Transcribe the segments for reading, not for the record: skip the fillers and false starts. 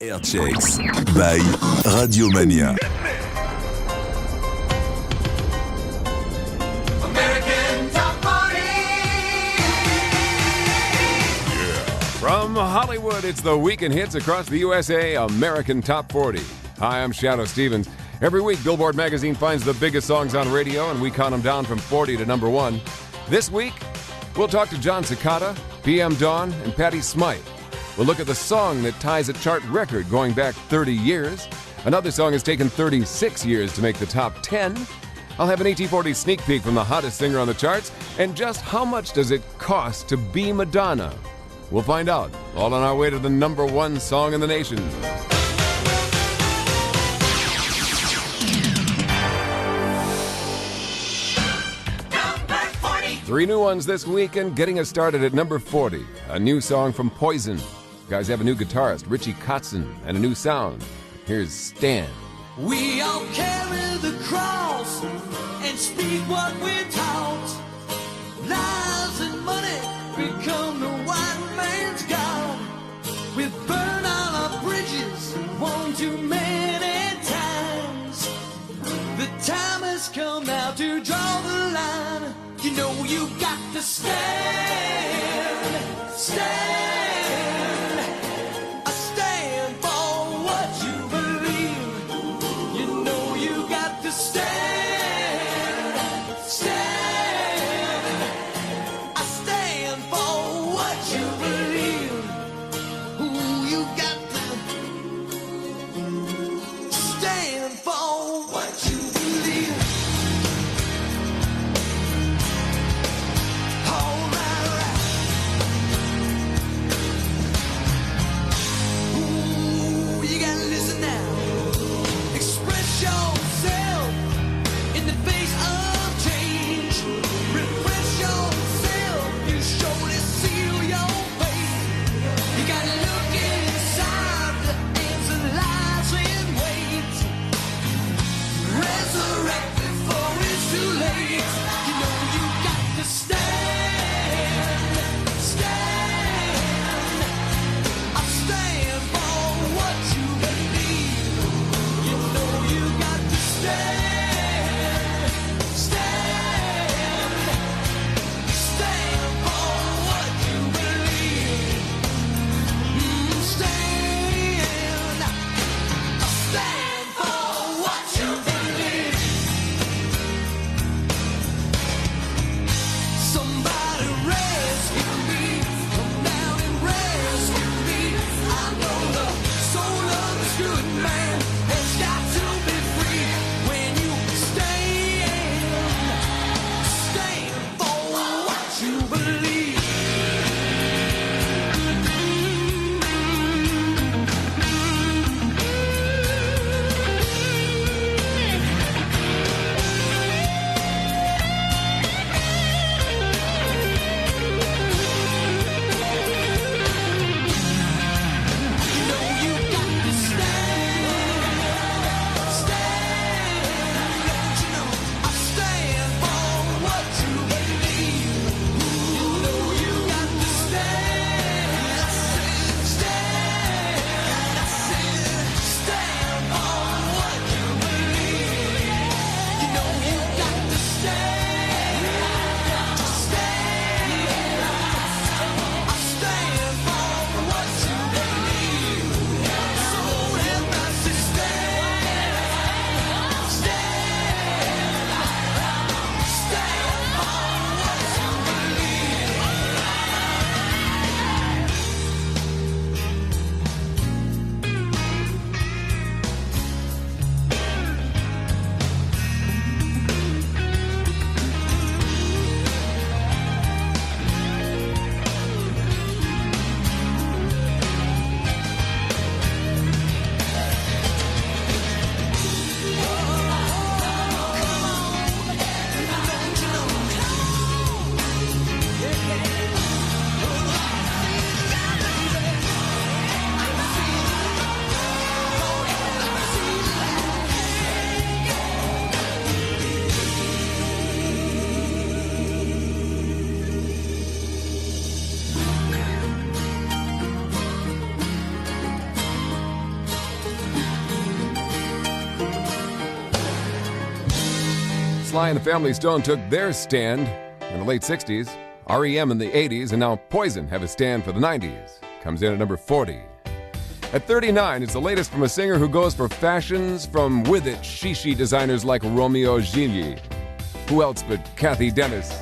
Airchecks by Radiomania. American Top 40. From Hollywood, it's the weekend hits across the USA, American Top 40. Hi, I'm Shadow Stevens. Every week, Billboard magazine finds the biggest songs on radio, and we count them down from 40 to number 1. This week, we'll talk to John Cicada, PM Dawn, and Patty Smythe. We'll look at the song that ties a chart record going back 30 years. Another song has taken 36 years to make the top 10. I'll have an AT40 sneak peek from the hottest singer on the charts. And just how much does it cost to be Madonna? We'll find out, all on our way to the number 1 song in the nation. Number 40. 3 new ones this week, and getting us started at number 40, a new song from Poison. Guys have a new guitarist, Richie Kotzen, and a new sound. Here's Stan. We all carry the cross and speak what we're taught. Lies and money become the white man's God. We burn all our bridges one too many times. The time has come now to draw the line. You know you got to stand, stand. Hold right Sly and the Family Stone took their stand in the late 60s. REM in the 80s, and now Poison have a stand for the 90s. Comes in at number 40. At 39, it's the latest from a singer who goes for fashions from with it shishi designers like Romeo Gigli. Who else but Kathy Dennis?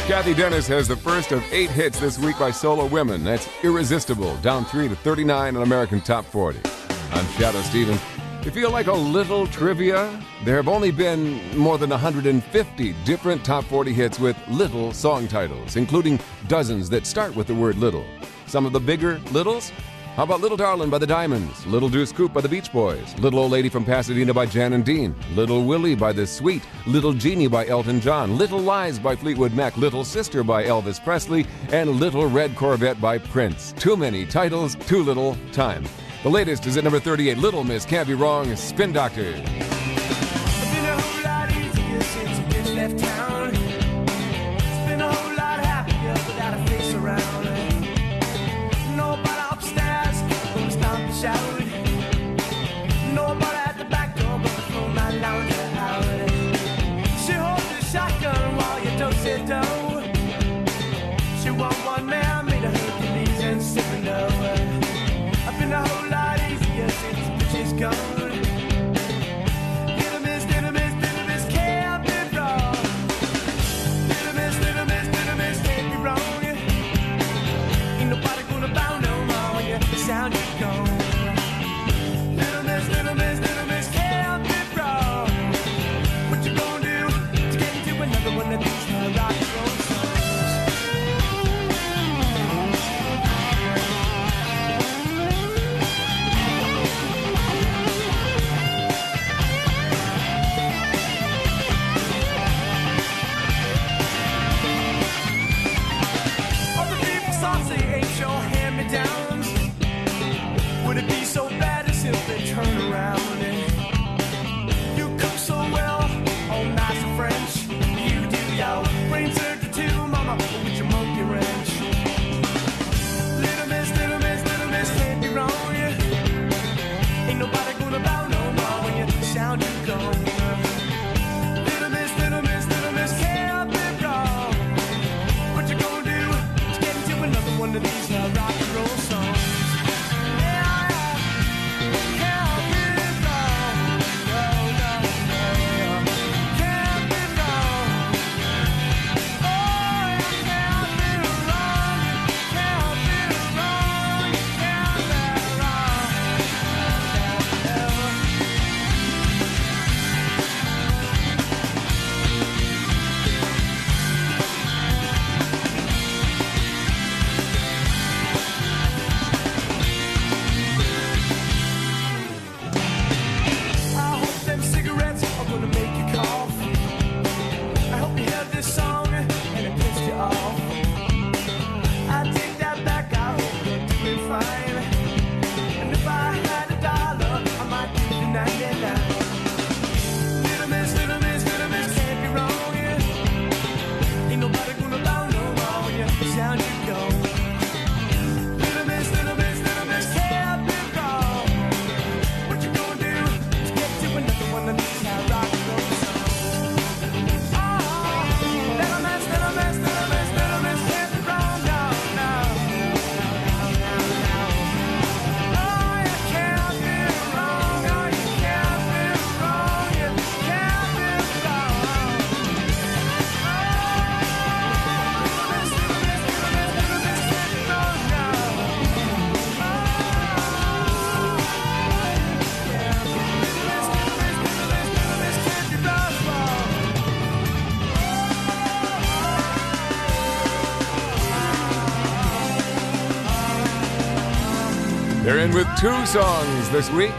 Kathy Dennis has the first of 8 hits this week by solo women. That's Irresistible, down 3 to 39 on American Top 40. I'm Shadow Stevens. You feel like a little trivia? There have only been more than 150 different Top 40 hits with little song titles, including dozens that start with the word little. Some of the bigger littles? How about Little Darlin' by the Diamonds, Little Deuce Coupe by the Beach Boys, Little Old Lady from Pasadena by Jan and Dean, Little Willie by The Sweet, Little Genie by Elton John, Little Lies by Fleetwood Mac, Little Sister by Elvis Presley, and Little Red Corvette by Prince. Too many titles, too little time. The latest is at number 38, Little Miss Can't Be Wrong, Spin Doctor. It's been a whole lot easier since you've been left town. It's been a whole lot happier without a face around. Nobody upstairs gonna stop and shout. Nobody at the back door gonna throw my lounger out. She holds the shotgun while you toast it dough. She want one man, made a Hercules and sipping dough. I've been a whole lot easier since the bitch is gone. saucy ain't your hand-me-downs. Would it be so bad to simply turn around and you cook so well, all nice and French. You do your brain surgery too, mama, with your monkey wrench. Little miss, can't be wrong, yeah. Ain't nobody gonna bow no more when you sound you gone. Little miss, can't be wrong. What you gonna do to get into another one of these rock and roll songs? They're in with two songs this week.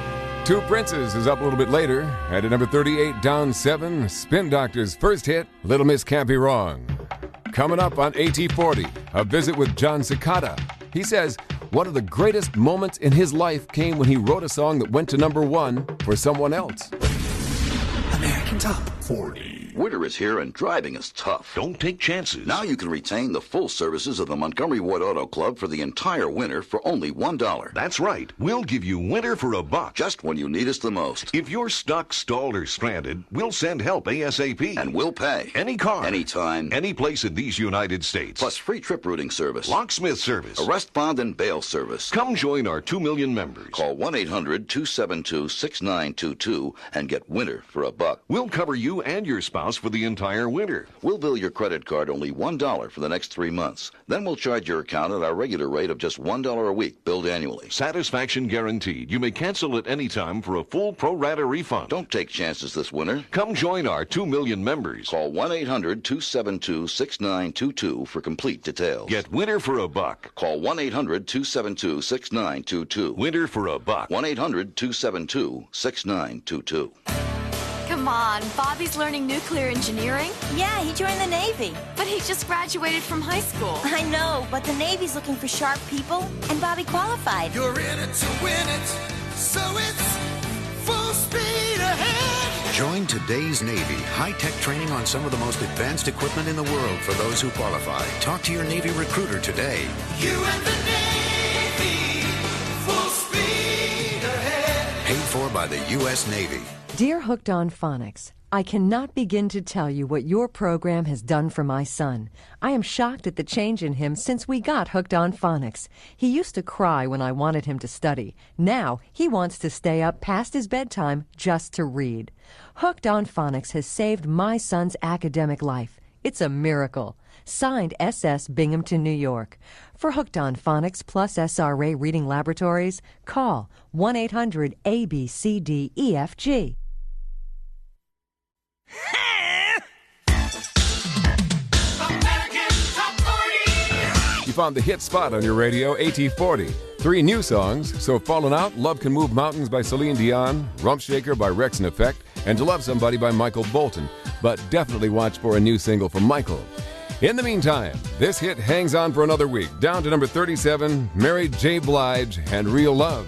Two Princes is up a little bit later. At number 38, down 7, Spin Doctor's first hit, Little Miss Can't Be Wrong. Coming up on AT40, a visit with John Cicada. He says one of the greatest moments in his life came when he wrote a song that went to number 1 for someone else. American Top 40. Winter is here and driving is tough. Don't take chances. Now you can retain the full services of the Montgomery Ward Auto Club for the entire winter for only $1. That's right. We'll give you winter for $1. Just when you need us the most. If you're stuck, stalled, or stranded, we'll send help ASAP. And we'll pay. Any car. Anytime. Any place in these United States. Plus free trip routing service. Locksmith service. Arrest bond and bail service. Come join our 2 million members. Call 1-800-272-6922 and get winter for $1. We'll cover you and your spouse for the entire winter. We'll bill your credit card only $1 for the next 3 months. Then we'll charge your account at our regular rate of just $1 a week, billed annually. Satisfaction guaranteed. You may cancel at any time for a full pro rata refund. Don't take chances this winter. Come join our 2 million members. Call 1-800-272-6922 for complete details. Get winter for $1. Call 1-800-272-6922. Winter for $1. 1-800-272-6922. Come on, Bobby's learning nuclear engineering. Yeah, he joined the Navy. But he just graduated from high school. I know, but the Navy's looking for sharp people, and Bobby qualified. You're in it to win it, so it's full speed ahead. Join today's Navy. High-tech training on some of the most advanced equipment in the world for those who qualify. Talk to your Navy recruiter today. You and the Navy, full speed ahead. Paid for by the U.S. Navy. Dear Hooked on Phonics, I cannot begin to tell you what your program has done for my son. I am shocked at the change in him since we got Hooked on Phonics. He used to cry when I wanted him to study. Now he wants to stay up past his bedtime just to read. Hooked on Phonics has saved my son's academic life. It's a miracle. Signed SS Binghamton, New York. For Hooked on Phonics plus SRA Reading Laboratories, call 1-800-ABCDEFG. American Top 40. You found the hit spot on your radio, AT40. 3 new songs, So Falling Out, Love Can Move Mountains by Celine Dion, Rump Shaker by Rex and Effect, and To Love Somebody by Michael Bolton. But definitely watch for a new single from Michael. In the meantime, this hit hangs on for another week. Down to number 37, Mary J. Blige and Real Love.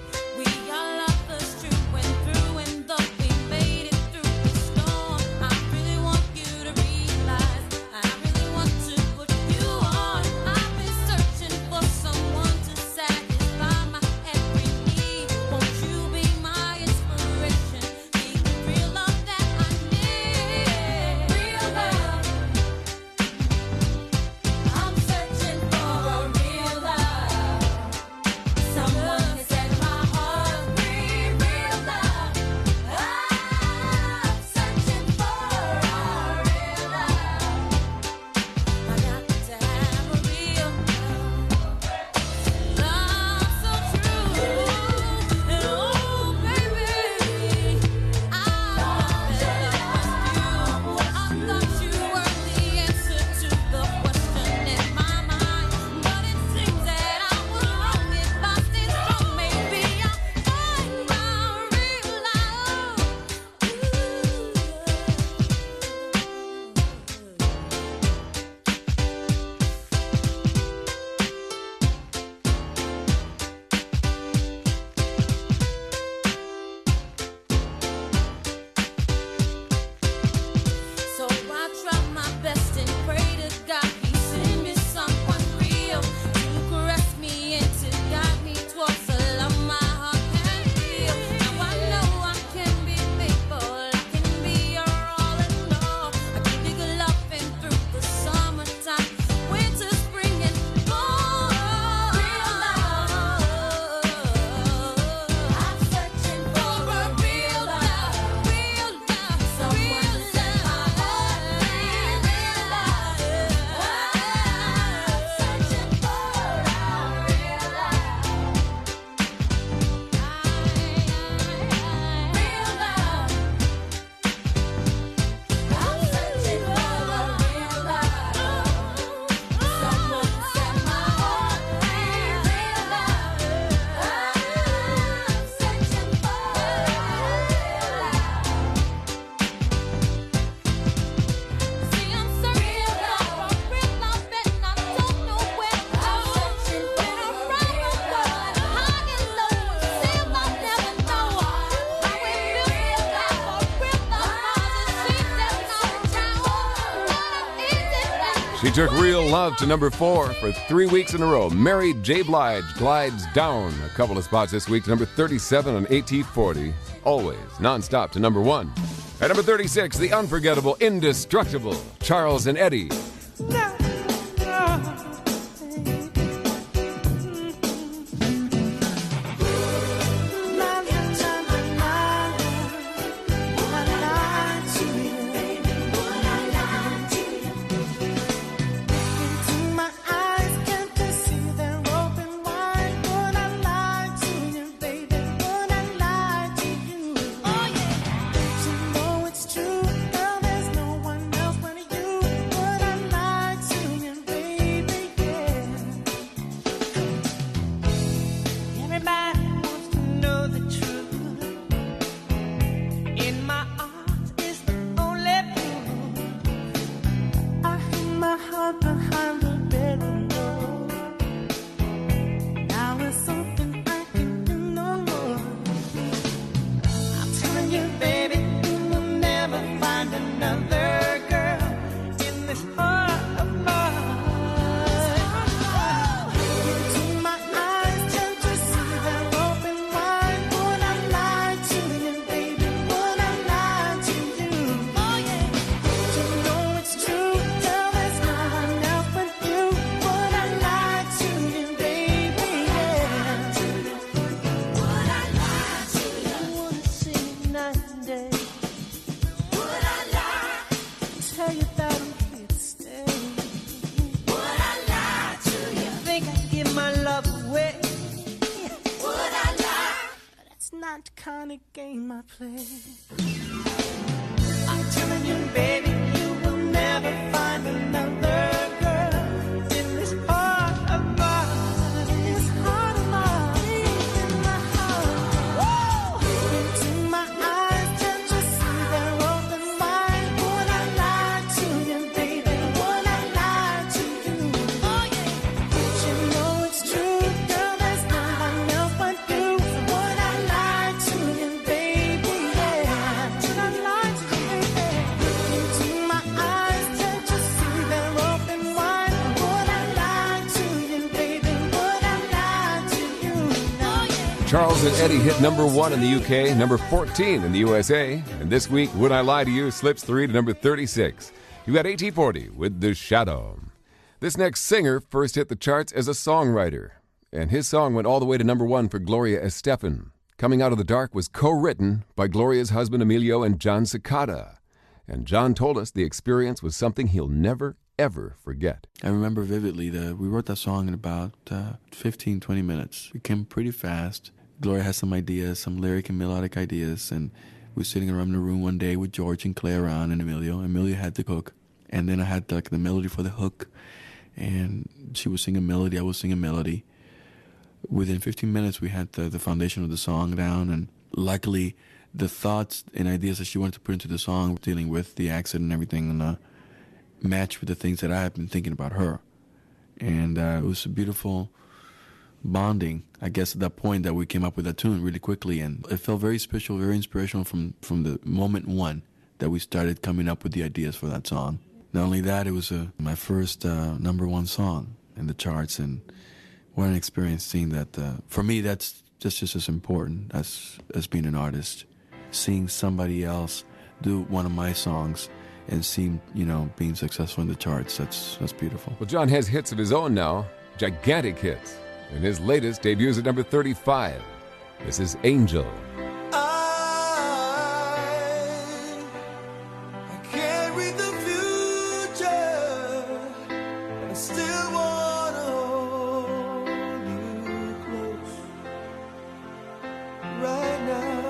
She took Real Love to number 4 for 3 weeks in a row. Mary J. Blige glides down a couple of spots this week to number 37 on AT40. Always nonstop to number 1. At number 36, the unforgettable, indestructible Charles and Eddie. not the kind of game I play. I'm telling you, baby, you will never find another girl in this heart of mine. This heart of mine, in my heart. Woo! Into my eyes, can't you see they're open wide? Would I lie to you, baby? Would I lie Charles and Eddie hit number 1 in the UK, number 14 in the USA. And this week, Would I Lie to You slips 3 to number 36. You got AT40 with The Shadow. This next singer first hit the charts as a songwriter. And his song went all the way to number 1 for Gloria Estefan. Coming Out of the Dark was co-written by Gloria's husband Emilio and John Cicada. And John told us the experience was something he'll never, ever forget. I remember vividly that we wrote that song in about 15, 20 minutes. It came pretty fast. Gloria had some ideas, some lyric and melodic ideas, and we were sitting around the room one day with George and Clay around and Emilio. Emilio had the hook, and then I had the melody for the hook, and she would sing a melody, I would sing a melody. Within 15 minutes, we had the foundation of the song down, and luckily, the thoughts and ideas that she wanted to put into the song, dealing with the accident and everything, matched with the things that I had been thinking about her. And it was a beautiful bonding, I guess, at that point that we came up with that tune really quickly. And it felt very special, very inspirational from the moment one that we started coming up with the ideas for that song. Not only that, it was my first number 1 song in the charts, and what an experience seeing that. For me, that's just as important as being an artist. Seeing somebody else do one of my songs and seeing, being successful in the charts, that's beautiful. Well, John has hits of his own now, gigantic hits. And his latest debuts at number 35. This is Angel. I carry the future, and I still wanna hold you close. Right now,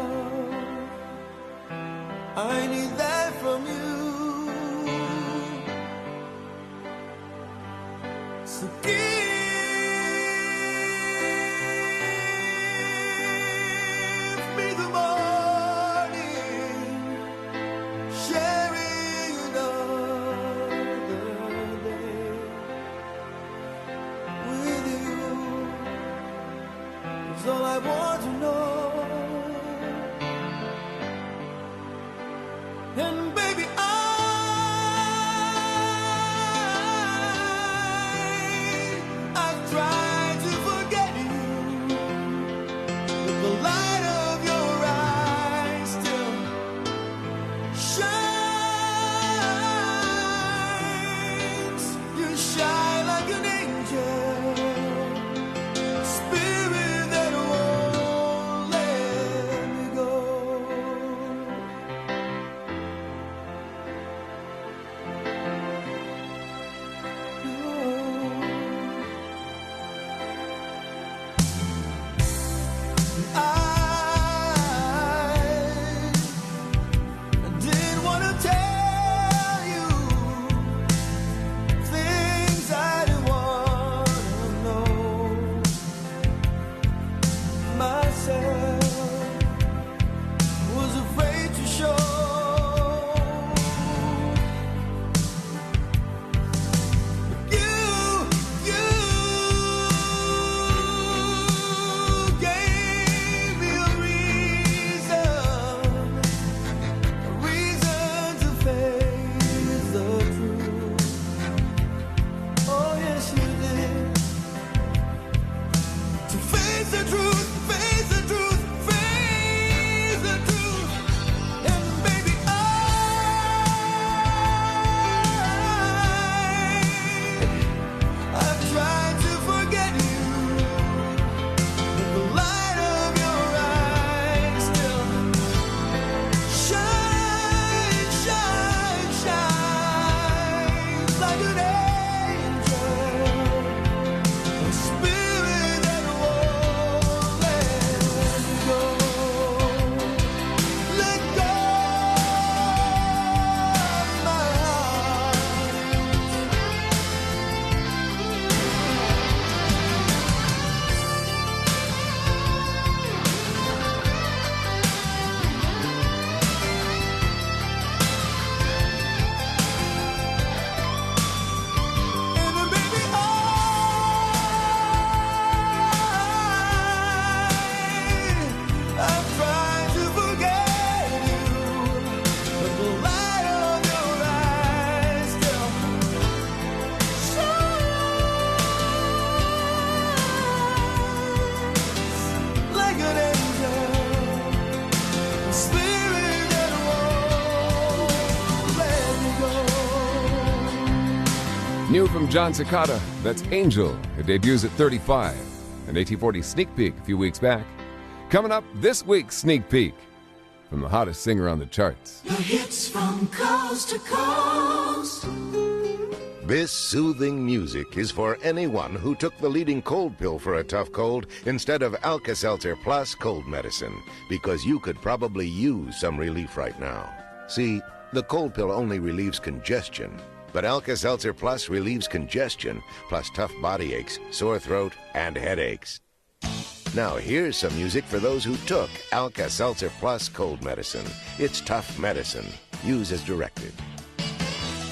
I need that from you. So give me the morning, sharing another day with you is all I want to know. And baby, I've tried to forget you, but the light of your eyes still shines. You shine like an angel, spirit that won't let new from John Cicada, that's Angel. It debuts at 35. An 1840 sneak peek a few weeks back. Coming up, this week's sneak peek from the hottest singer on the charts. The hits from coast to coast. This soothing music is for anyone who took the leading cold pill for a tough cold instead of Alka-Seltzer Plus cold medicine, because you could probably use some relief right now. See, the cold pill only relieves congestion, but Alka-Seltzer Plus relieves congestion, plus tough body aches, sore throat, and headaches. Now here's some music for those who took Alka-Seltzer Plus cold medicine. It's tough medicine. Use as directed.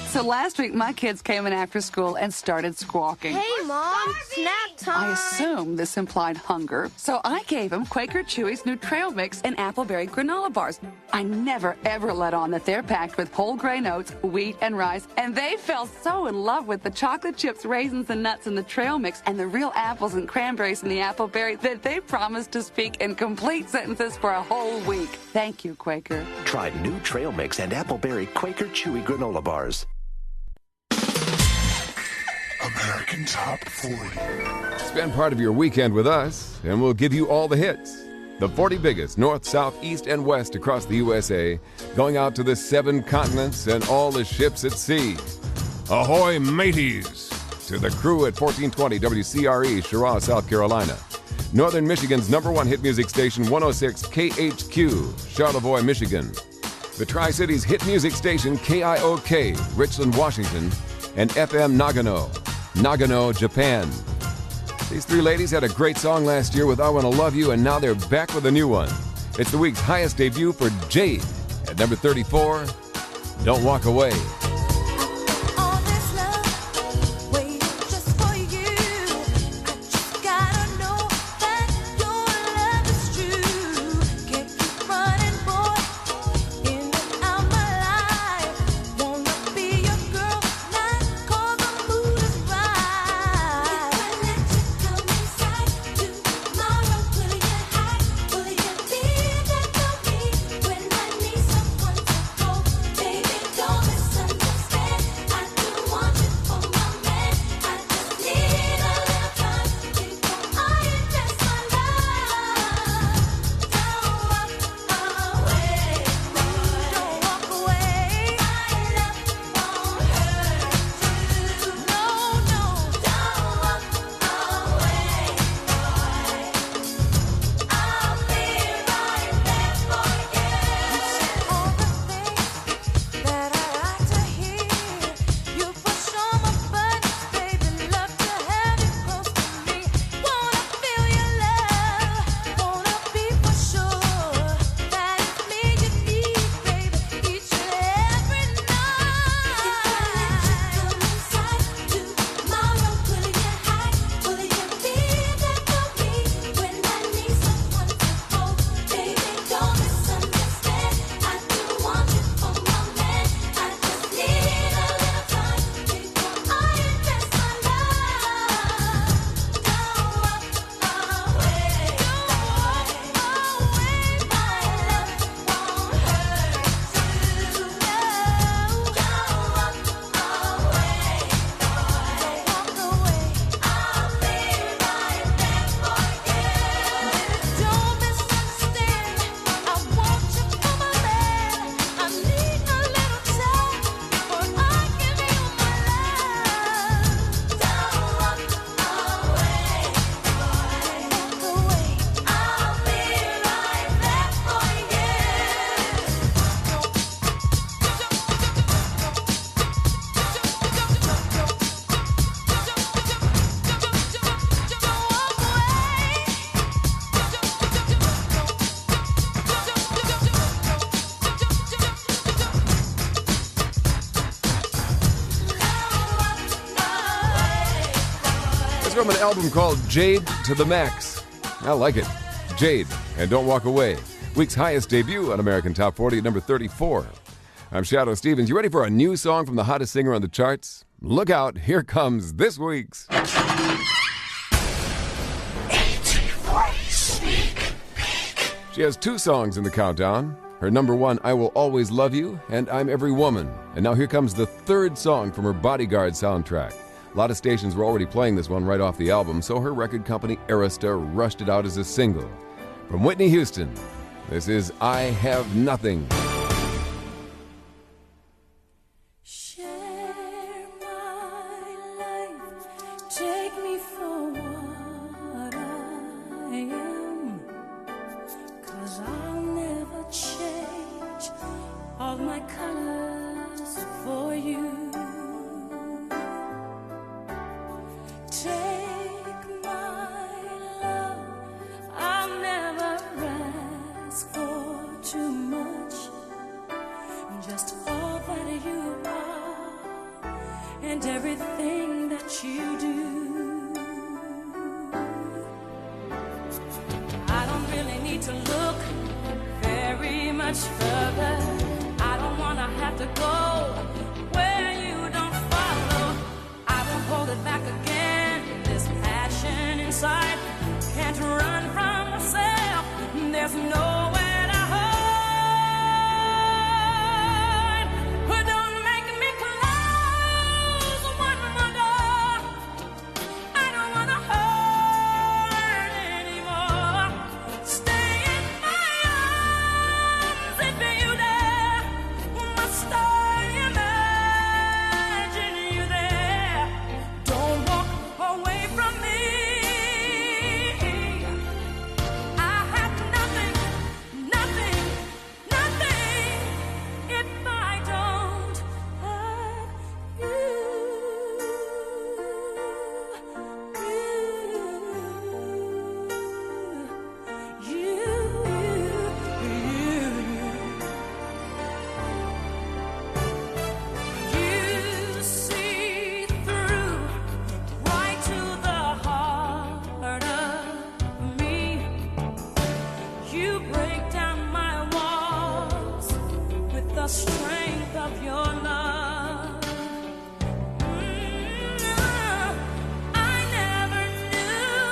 So last week, my kids came in after school and started squawking. Hey, Mom, snack time. I assumed this implied hunger, so I gave them Quaker Chewy's new trail mix and appleberry granola bars. I never, ever let on that they're packed with whole grain oats, wheat, and rice, and they fell so in love with the chocolate chips, raisins, and nuts in the trail mix and the real apples and cranberries in the appleberry that they promised to speak in complete sentences for a whole week. Thank you, Quaker. Try new trail mix and appleberry Quaker Chewy granola bars. American Top 40. Spend part of your weekend with us, and we'll give you all the hits. The 40 biggest north, south, east, and west across the USA, going out to the 7 continents and all the ships at sea. Ahoy, mateys! To the crew at 1420 WCRE, Cheraw, South Carolina. Northern Michigan's #1 hit music station, 106 KHQ, Charlevoix, Michigan. The Tri-Cities hit music station, KIOK, Richland, Washington, and FM Nagano, Nagano, Japan. These 3 ladies had a great song last year with I Wanna Love You, and now they're back with a new one. It's the week's highest debut for Jade. At number 34, Don't Walk Away. From an album called Jade to the Max. I like it. Jade and Don't Walk Away. Week's highest debut on American Top 40 at number 34. I'm Shadow Stevens. You ready for a new song from the hottest singer on the charts? Look out, here comes this week's 1840 Sneak Peek. She has 2 songs in the countdown. Her #1, I Will Always Love You, and I'm Every Woman. And now here comes the 3rd song from her Bodyguard soundtrack. A lot of stations were already playing this one right off the album, so her record company Arista rushed it out as a single. From Whitney Houston, this is I Have Nothing. Take me for what I am, 'cause I'll never change all my colors for you. Take my love, I'll never ask for too much, just all that you are and everything that you do. I don't really need to look very much further. I don't want to have to go where you don't follow. I won't hold it back again. This passion inside can't run from myself. There's nowhere to hide. But don't make me close one more door. I don't want to hurt anymore. Stay in my arms if you dare. Must I imagine you there? Don't walk away from me. I have nothing, nothing, nothing if I don't have you see through right to the heart of me. You break down my walls with the strength of your love. I never knew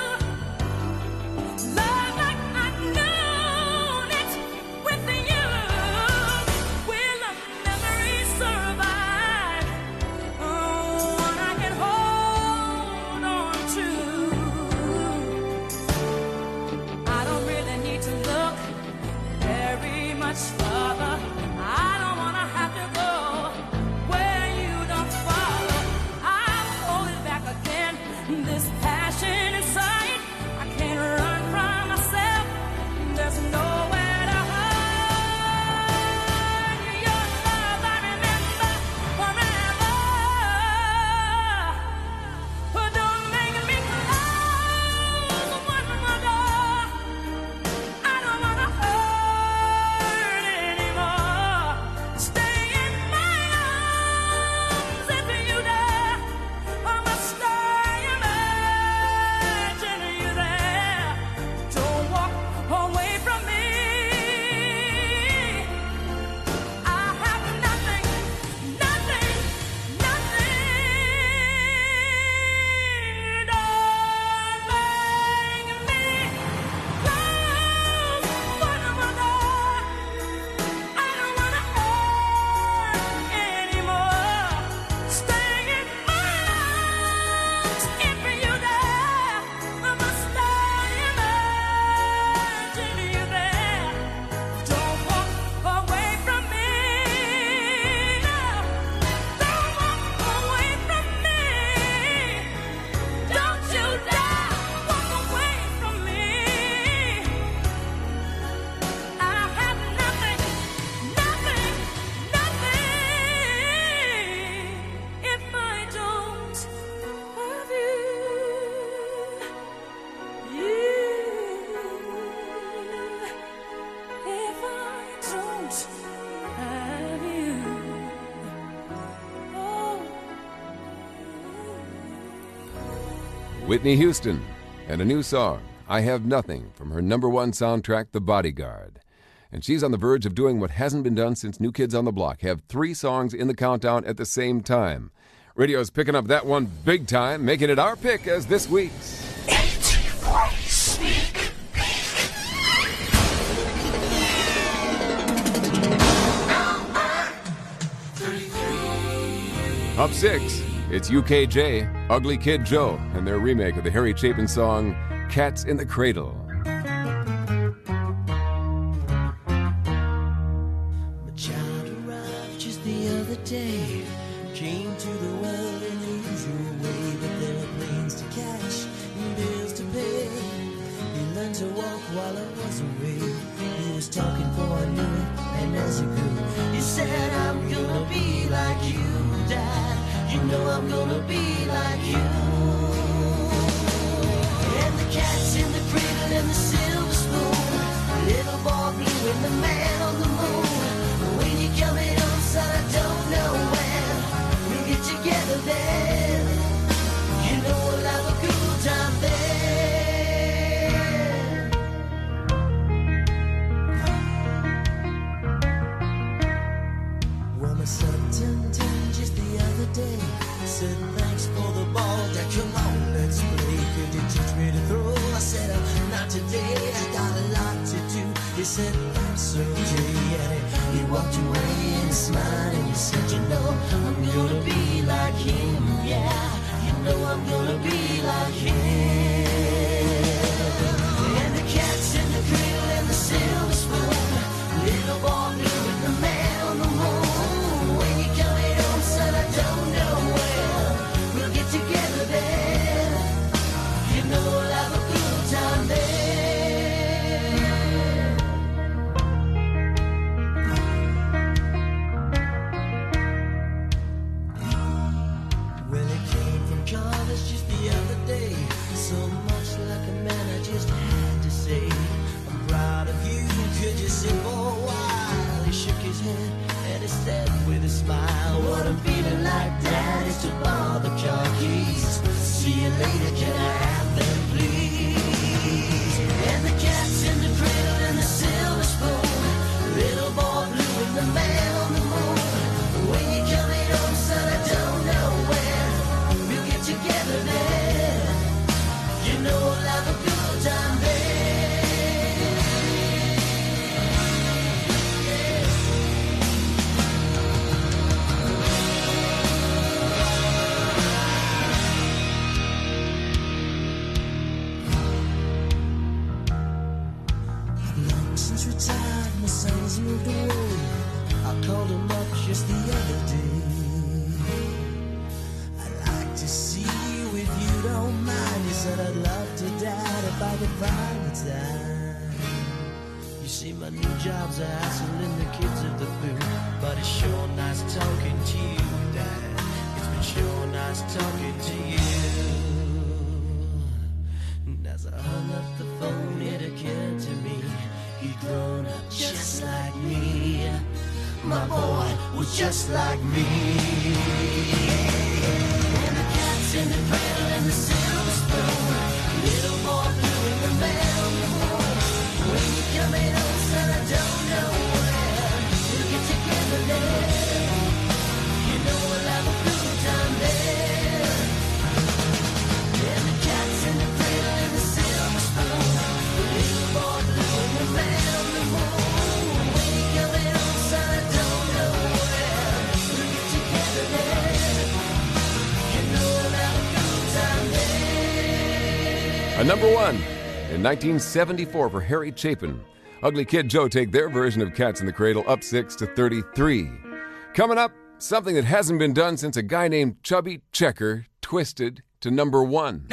love like I've known it with you. Will a memory survive? One I can hold on to. I don't really need to look very much further. I don't want to have to go where you don't follow. I'll hold it back again. This passion inside, I can't run from myself. There's nowhere to hide. Your love I remember forever. But don't make me close one more door. I don't want to hurt anymore. Stay in my arms if you dare. Or must I imagine you there? Don't walk away from me. I have nothing, nothing, nothing. Don't make me close one more door. I don't wanna hurt anymore. Stay in my arms if you dare. Must I imagine you there? Don't walk away from me. No, don't walk away from me. Don't you dare walk away from me. I have nothing, nothing, nothing if I don't have you. If I don't have you. Oh. Whitney Houston and a new song, I Have Nothing, from her #1 soundtrack, The Bodyguard. And she's on the verge of doing what hasn't been done since New Kids on the Block, have 3 songs in the countdown at the same time. Radio's picking up that one big time, making it our pick as this week's 83 Sneak Up 6. It's UKJ Ugly Kid Joe and their remake of the Harry Chapin song, Cats in the Cradle. My child arrived just the other day. Came to the world in the usual way, but there were planes to catch and bills to pay. He learned to walk while I was away. He was talking before I knew it, and as he grew, he said, I'm gonna be like you, Dad. You know I'm gonna be like you. And the cat's in the cradle and the silver spoon, little boy blue and the man on the moon. When you coming home, son, I don't know when we'll get together then. You know we'll have a good time then. Well, my son turned 10 just the other day. Said thanks for the ball, Dad, come on, let's play. Could you teach me to throw? I said, not today, I got a lot to do. He said, that's okay, and he walked away and smiled and he said, you know, I'm gonna be like him, yeah. You know I'm gonna be like him. And the cat's in the cradle and the silver spoon, little boy blue and the man on the moon. When you coming home, son, I don't know when we'll get together then. You know we'll have a good time then. Well, he came from college just the other day. So much like a man, I just had to say, I'm proud of you. Could you sit for a while? He shook his head and he said with a smile, what I'm feeling like, Dad, is to borrow the car keys. See you later, can I have them, please? And the cat's in the cradle and the silver spoon, little boy blue and the man on the moon. When you coming home, son, I don't know when we'll get together then. You know we'll have a good time then. Long since retired, my son's moved away. I called him up just the other day. I'd like to see you if you don't mind. He said, I'd love to, Dad, if I could find the time. You see, my new job's a hassling the kids at the food, but it's sure nice talking to you, Dad. It's been sure nice talking to you. And as I hung up the phone, it occurred to me he'd grown up just like me. My boy was just like me. And the cat's in the cradle and the silver spoon, little boy blue and the man on the moon. When you coming home, son, I don't know when we'll get together then. You know we'll have a good time then. And the cat's in the cradle and the silver spoon, little boy blue and the man on the moon. When you coming home, son, I don't know when we'll get together then. You know we'll have a good time then. A number one in 1974 for Harry Chapin. Ugly Kid Joe take their version of Cats in the Cradle up 6 to 33. Coming up, something that hasn't been done since a guy named Chubby Checker twisted to number one.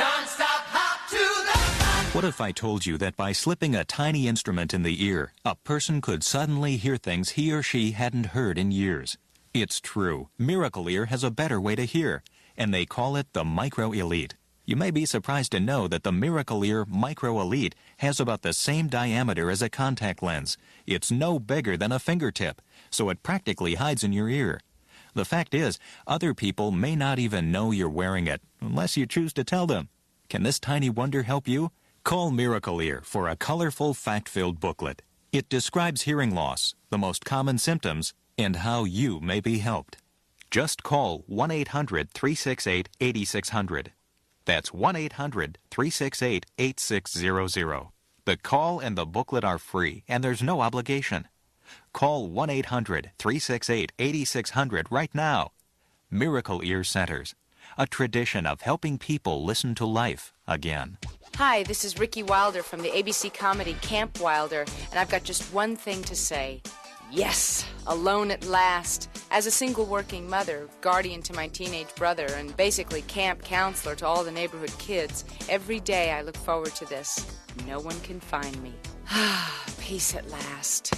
What if I told you that by slipping a tiny instrument in the ear, a person could suddenly hear things he or she hadn't heard in years? It's true. Miracle Ear has a better way to hear, and they call it the Micro Elite. You may be surprised to know that the Miracle Ear Micro Elite has about the same diameter as a contact lens. It's no bigger than a fingertip, so it practically hides in your ear. The fact is, other people may not even know you're wearing it, unless you choose to tell them. Can this tiny wonder help you? Call Miracle Ear for a colorful, fact-filled booklet. It describes hearing loss, the most common symptoms, and how you may be helped. Just call 1-800-368-8600. That's 1-800-368-8600. The call and the booklet are free, and there's no obligation. Call 1-800-368-8600 right now. Miracle Ear Centers. a tradition of helping people listen to life again. Hi, this is Ricky Wilder from the ABC comedy Camp Wilder, and I've got just one thing to say. Yes, alone at last. As a single working mother, guardian to my teenage brother, and basically camp counselor to all the neighborhood kids, every day I look forward to this. No one can find me. Peace at last.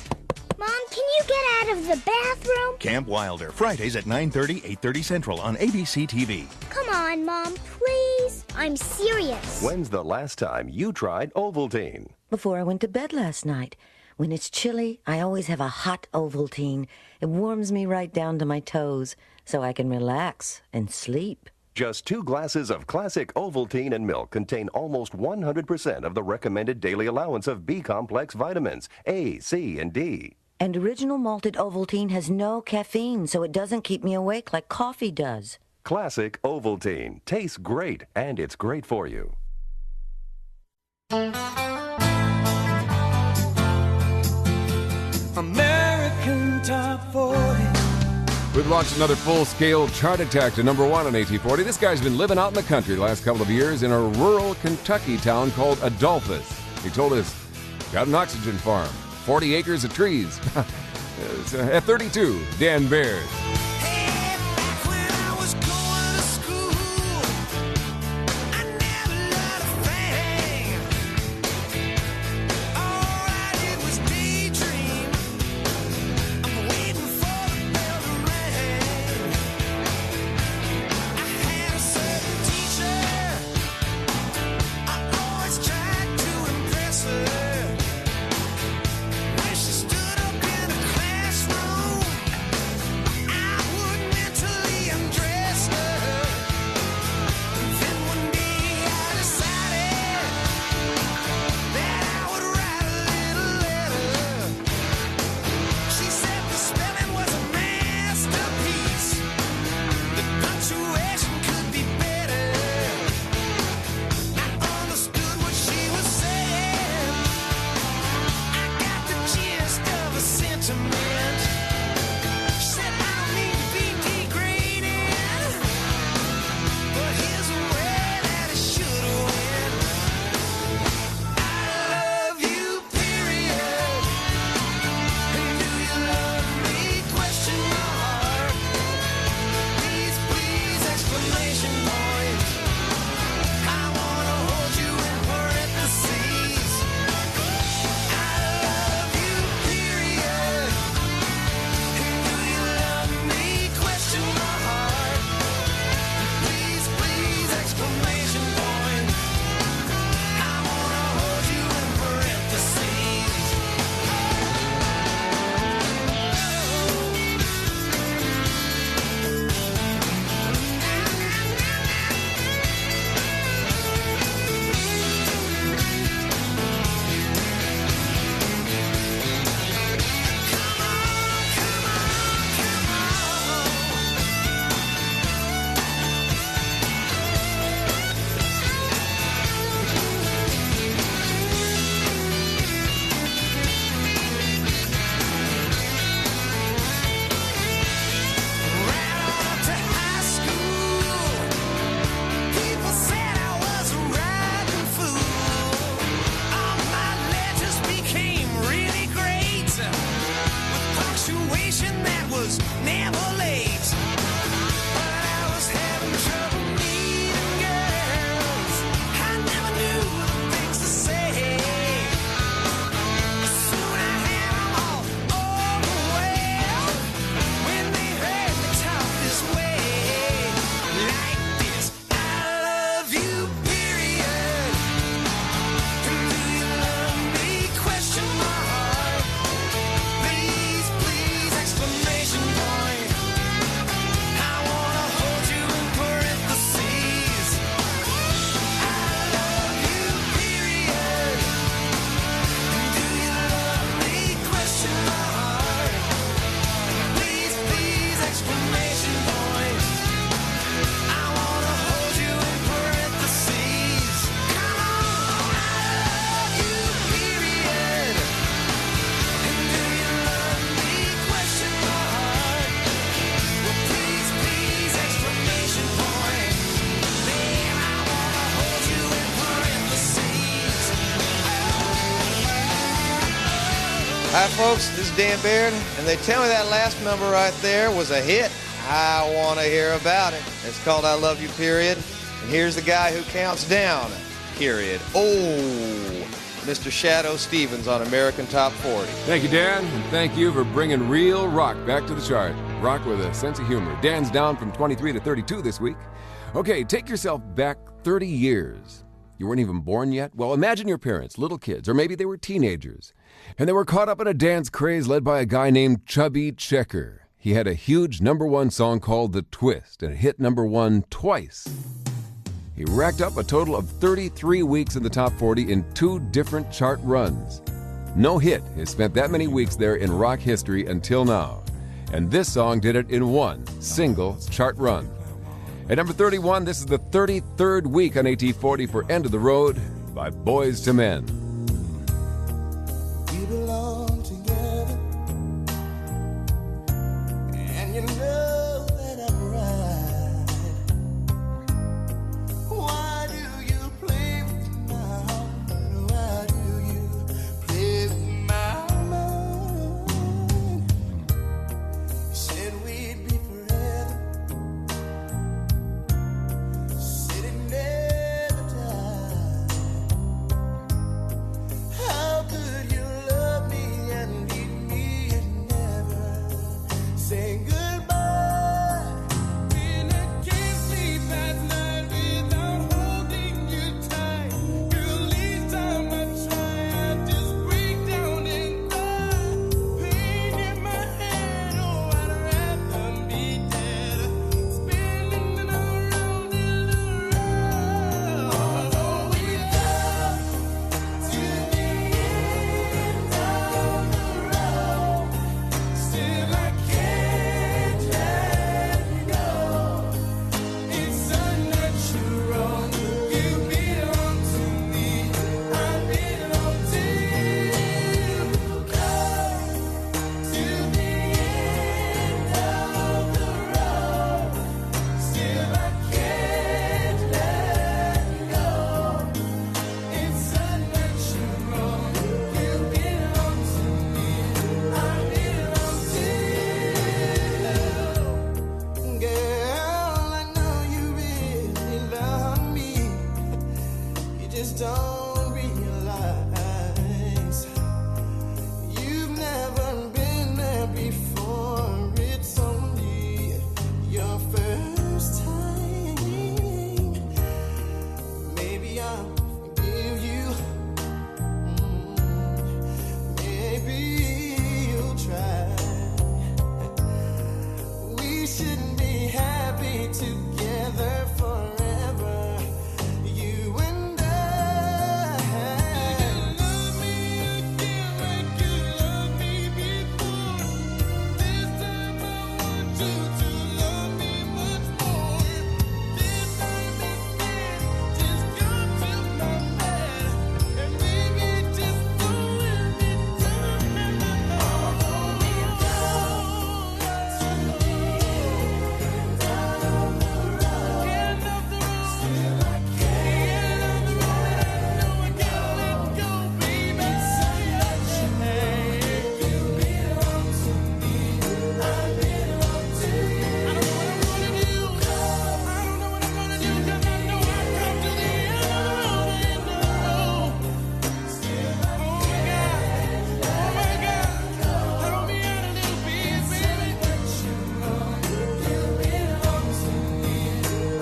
Mom, can you get out of the bathroom? Camp Wilder, Fridays at 9:30, 8:30 Central on ABC TV. Come on, Mom, please. I'm serious. When's the last time you tried Ovaltine? Before I went to bed last night. When it's chilly, I always have a hot Ovaltine. It warms me right down to my toes, so I can relax and sleep. Just 2 glasses of classic Ovaltine and milk contain almost 100% of the recommended daily allowance of B-complex vitamins, A, C, and D. And original malted Ovaltine has no caffeine, so it doesn't keep me awake like coffee does. Classic Ovaltine. Tastes great, and it's great for you. American Top 40. We've launched another full-scale chart attack to number 1 on AT40. This guy's been living out in the country the last couple of years in a rural Kentucky town called Adolphus. He told us, got an oxygen farm, 40 acres of trees. At 32, Dan Baird. Exclamation point. Hi, folks. This is Dan Baird, and they tell me that last number right there was a hit. I want to hear about it. It's called I Love You, period. And here's the guy who counts down, period. Oh, Mr. Shadow Stevens on American Top 40. Thank you, Dan, and thank you for bringing real rock back to the chart. Rock with a sense of humor. Dan's down from 23 to 32 this week. Okay, take yourself back 30 years. You weren't even born yet? Well, imagine your parents, little kids, or maybe they were teenagers, and they were caught up in a dance craze led by a guy named Chubby Checker. He had a huge #1 song called The Twist, and it hit #1 twice. He racked up a total of 33 weeks in the top 40 in 2 different chart runs. No hit has spent that many weeks there in rock history until now, and this song did it in 1 single chart run. At number 31, this is the 33rd week on AT40 for End of the Road by Boyz II Men. We belong together, and you know that I'm right. Why do you play with my heart? Why do you play with my mind? You said we'd be forever, said it never died. How could you love me and leave me and never say goodbye? When I can't sleep at night without holding you tight, girl, each time I try, I just break down and cry. Pain in my head, oh, I'd rather be dead, spinning around in the road. Although we love to the end of the road, still I can't let you go. It's unnatural. You belong to me, I belong to you. Come to the end of the road, still I can't let you go. It's unnatural. You belong to me, I belong to you. Girl, I know you really love me. You just don't realize you've never been there before. It's only your first time. Maybe I'll forgive you. Maybe you'll try. We should be happy together forever, you and I. You love me again like you loved me before. This time I want you to love me much more. This time instead, just come to my bed, and maybe just don't let me down. Although we go to the end of the road, still I can't let go, baby. You belong to me, I belong to you. I don't know what I'm gonna do. I don't know what I'm gonna do, 'cause I know I've come to the end of the road. Still I can't let go. Oh my God, throw me out a little bit, baby. You belong to me,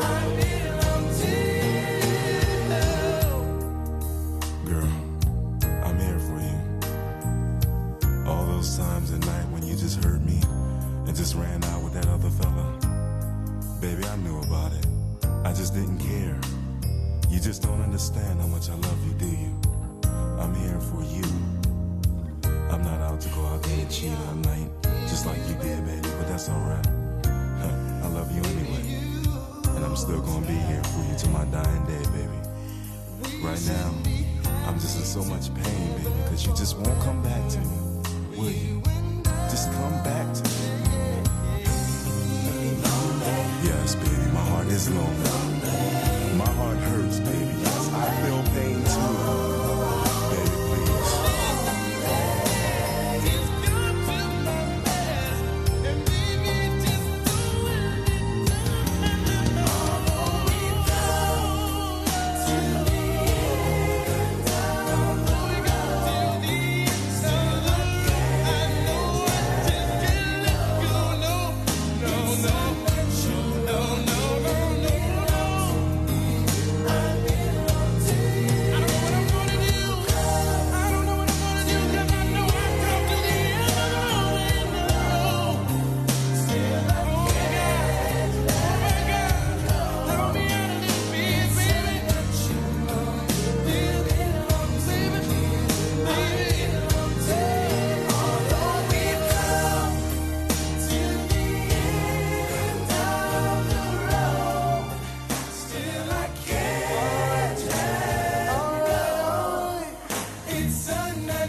I belong to you. Girl, I'm here for you. All those times at night when you just hurt me and just ran out with that other fella. Baby, I knew about it. I just didn't care. You just don't understand how much I love you, do you? I'm here for you. I'm not out to go out there and cheat all night, just like you did, baby, but that's alright. I love you anyway. And I'm still gonna be here for you till my dying day, baby. Right now, I'm just in so much pain, baby, because you just won't come back to me. Will you? Just come back to me. Yes, baby, my heart is lonely. My heart hurts, baby. Yes, I feel pain too. Baby, please.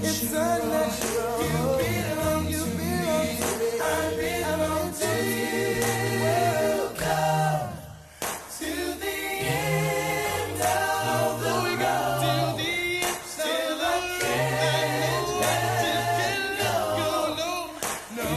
It's unnatural. You belong to me. I belong to you. Welcome to the end of the road. Till the end, till I can't let go. No,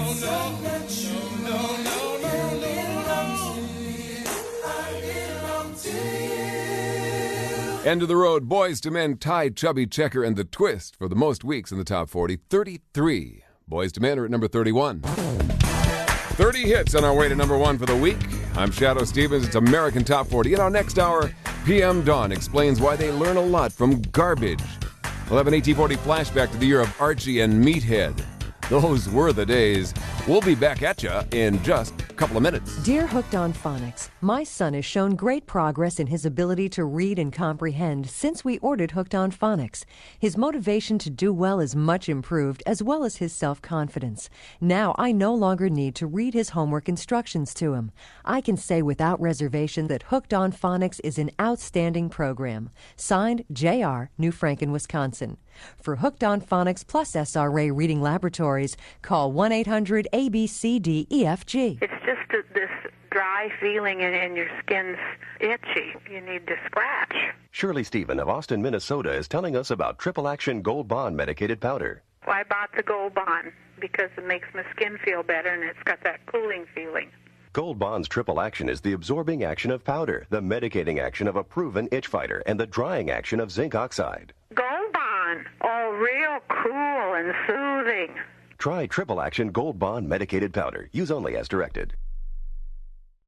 I belong to you. End of the road, Boys to Men, Ty, Chubby Checker, and The Twist for the most weeks in the top 40. 33. Boys to Men are at number 31. 30 hits on our way to number 1 for the week. I'm Shadow Stevens. It's American Top 40. In our next hour, PM Dawn explains why they learn a lot from garbage. We'll have an AT40 flashback to the year of Archie and Meathead. Those were the days. We'll be back at you in just a couple of minutes. Dear Hooked on Phonics, my son has shown great progress in his ability to read and comprehend since we ordered Hooked on Phonics. His motivation to do well is much improved, as well as his self-confidence. Now I no longer need to read his homework instructions to him. I can say without reservation that Hooked on Phonics is an outstanding program. Signed, J.R., New Franken, Wisconsin. For Hooked on Phonics plus SRA Reading Laboratories, call 1-800-ABCDEFG. It's just this dry feeling and your skin's itchy. You need to scratch. Shirley Stephen of Austin, Minnesota is telling us about Triple Action Gold Bond Medicated Powder. Well, I bought the Gold Bond because it makes my skin feel better and it's got that cooling feeling. Gold Bond's triple action is the absorbing action of powder, the medicating action of a proven itch fighter, and the drying action of zinc oxide. Gold Bond! Oh, real cool and soothing. Try Triple Action Gold Bond Medicated Powder. Use only as directed.